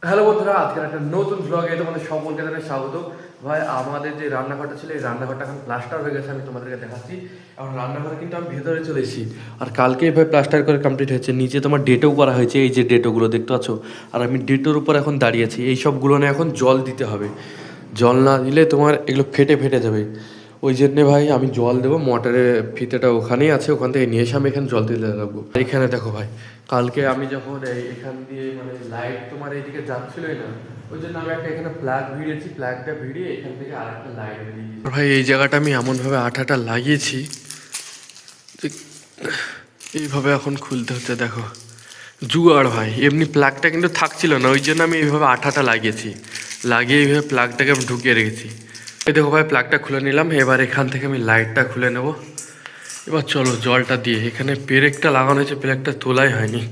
Hello বন্ধুরা, আজকের একটা নতুন ব্লগে তোমাদের সকলকে জানাই স্বাগত। ভাই, আমাদের যে রান্নাঘরটা ছিল এই রান্নাঘরটা এখন প্লাস্টার হয়ে গেছে, আমি তোমাদেরকে দেখাচ্ছি। এখন রান্নাঘরে কিন্তু আমি ভেতরে চলে এসেছি, আর কালকেই ভাই প্লাস্টার করে কমপ্লিট হয়েছে। নিচে তোমার ডেটেও করা হয়েছে, এই যে ডেটোগুলো দেখতে পাচ্ছ। আর আমি ডেটোর উপর এখন দাঁড়িয়েছি, এই সবগুলো নিয়ে এখন জল দিতে হবে। জল না দিলে তোমার এগুলো ফেটে ফেটে যাবে। ওই জন্যে ভাই আমি জল দেবো, মোটরের ফিতেটা ওখানেই আছে, ওখান থেকে নিয়ে এসে আমি এখানে জল দিতে লাগবো। এখানে দেখো ভাই, কালকে আমি যখন এখান দিয়ে মানে লাইট তোমার এইদিকে যাচ্ছিলই না, ওই জন্য আমি একটা এখানে প্লাগ ভিড়িয়েছি, প্লাগটা ভিড়িয়ে এখান থেকে আর একটা লাইট বেরিয়ে ভাই। এই জায়গাটা আমি এমনভাবে আঠাটা লাগিয়েছি যে এইভাবে এখন খুলতে হচ্ছে। দেখো জুগাড় ভাই, এমনি প্লাগটা কিন্তু থাকছিল না, ওই জন্য আমি এইভাবে আঠাটা লাগিয়েছি, লাগিয়ে এইভাবে প্লাগটাকে আমি ঢুকিয়ে রেখেছি। এই দেখো ভাই, প্লাগটা খুলে নিলাম। এবার এখান থেকে আমি লাইটটা খুলে নেব। এবার চলো জলটা দিয়ে, এখানে পেরেকটা লাগানো হয়েছে, পেরেকটা তোলাই হয়নি।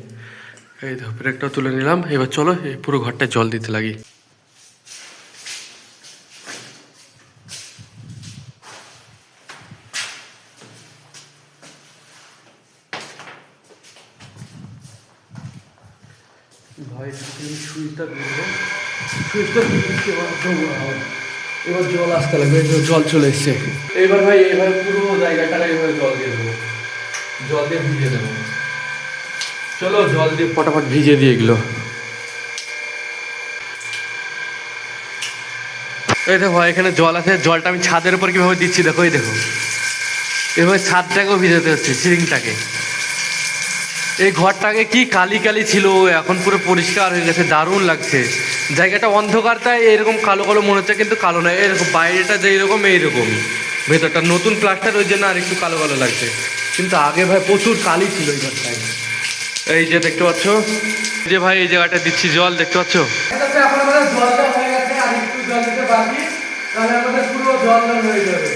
এই দেখো পেরেকটা তুলে নিলাম। এবার চলো এই পুরো ঘরটায় জল দিতে লাগি। ভাই সুইচটা দিয়ে সুইচটা এবার জল আসতে লাগবে, জল চলে এসছে। এবার ভাই এইভাবে পুরো জায়গাটা এইভাবে জল দিয়ে দেবো, জল দিয়ে ভিজিয়ে দেবো। চলো জল দিয়ে ফটাফট ভিজিয়ে দিয়ে এগুলো। এই দেখো এখানে জল আছে, জলটা আমি ছাদের উপর কীভাবে দিচ্ছি দেখো। এই দেখো এভাবে ছাদটাকেও ভিজাতে হচ্ছে, সিলিংটাকে। এই ঘরটাকে কি কালি কালি ছিল, এখন পুরো পরিষ্কার হয়ে গেছে, দারুণ লাগছে। জায়গাটা অন্ধকার, তাই এরকম কালো কালো মনে হচ্ছে, কিন্তু কালো নয়। এরকম বাইরেটা যেরকম এইরকমই, ভেতরটা নতুন প্লাস্টার, ওই জন্য আর একটু কালো কালো লাগছে। কিন্তু আগে ভাই প্রচুর কালি ছিল এই ঘরটায়। এই যে দেখতে পাচ্ছ, এই যে ভাই এই জায়গাটা দিচ্ছি জল, দেখতে পাচ্ছ। জলটা হয়ে গেছে, আর একটু জল দিতে বাকি, তাহলে আমাদের পুরো জল হয়ে যাবে,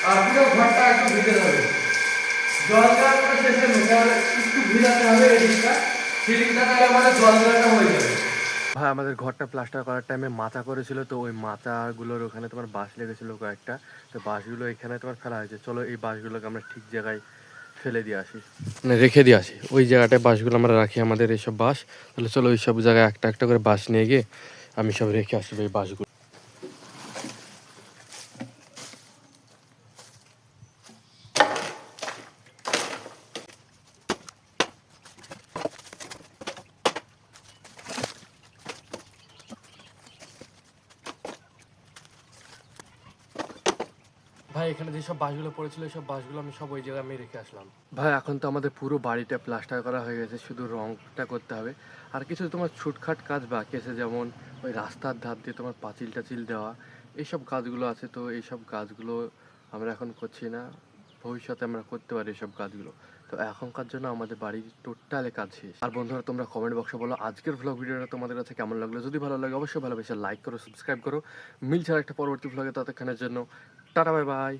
আর পুরো ঘরটা একটু ভিজে যাবে। জল দেওয়ার পরে শেষে একটু ভিজাতে হবে এই দিকটা, সিলিংটা, তাহলে আমাদের জল দেওয়াটা হয়ে যাবে। ভাই আমাদের ঘরটা প্লাস্টার করার টাইমে মাচা করেছিল, তো ওই মাচাগুলোর ওখানে তোমার বাঁশ লেগেছিল কয়েকটা, তো বাঁশগুলো এখানে তোমার ফেলা হয়েছে। চলো এই বাঁশগুলোকে আমরা ঠিক জায়গায় ফেলে দিয়ে আসি, মানে রেখে দিয়ে আসি। ওই জায়গাটায় বাঁশগুলো আমরা রাখি, আমাদের এইসব বাঁশ। তাহলে চলো ওই সব জায়গায় একটা একটা করে বাঁশ নিয়ে গিয়ে আমি সব রেখে আসবো এই বাঁশগুলো। ভাই এখানে যেসব বাঁশগুলো পড়েছিল, সব বাঁশগুলো আমি সব ওই জায়গায় আমি রেখে আসলাম। ভাই এখন তো আমাদের পুরো বাড়িটা প্লাস্টার করা হয়ে গেছে, শুধু রংটা করতে হবে। আর কিছু তোমার ছুটখাট কাজ বাকি আছে, যেমন ওই রাস্তার ধার দিয়ে তোমার পাঁচিল টাচিল দেওয়া, এইসব কাজগুলো আছে। তো এইসব কাজগুলো আমরা এখন করছি না, ভবিষ্যতে আমরা করতে পারি এইসব কাজগুলো। তো এখনকার জন্য আমাদের বাড়ির টোটালে কাজ শেষ। আর বন্ধুরা, তোমরা কমেন্ট বক্সে বলো আজকের ভ্লগ ভিডিওটা তোমাদের কাছে কেমন লাগলো। যদি ভালো লাগে অবশ্যই ভালোবেসে লাইক করো, সাবস্ক্রাইব করো। মিলছে একটা পরবর্তী ভ্লগে, ততক্ষণের জন্য টাটা, বাই বাই।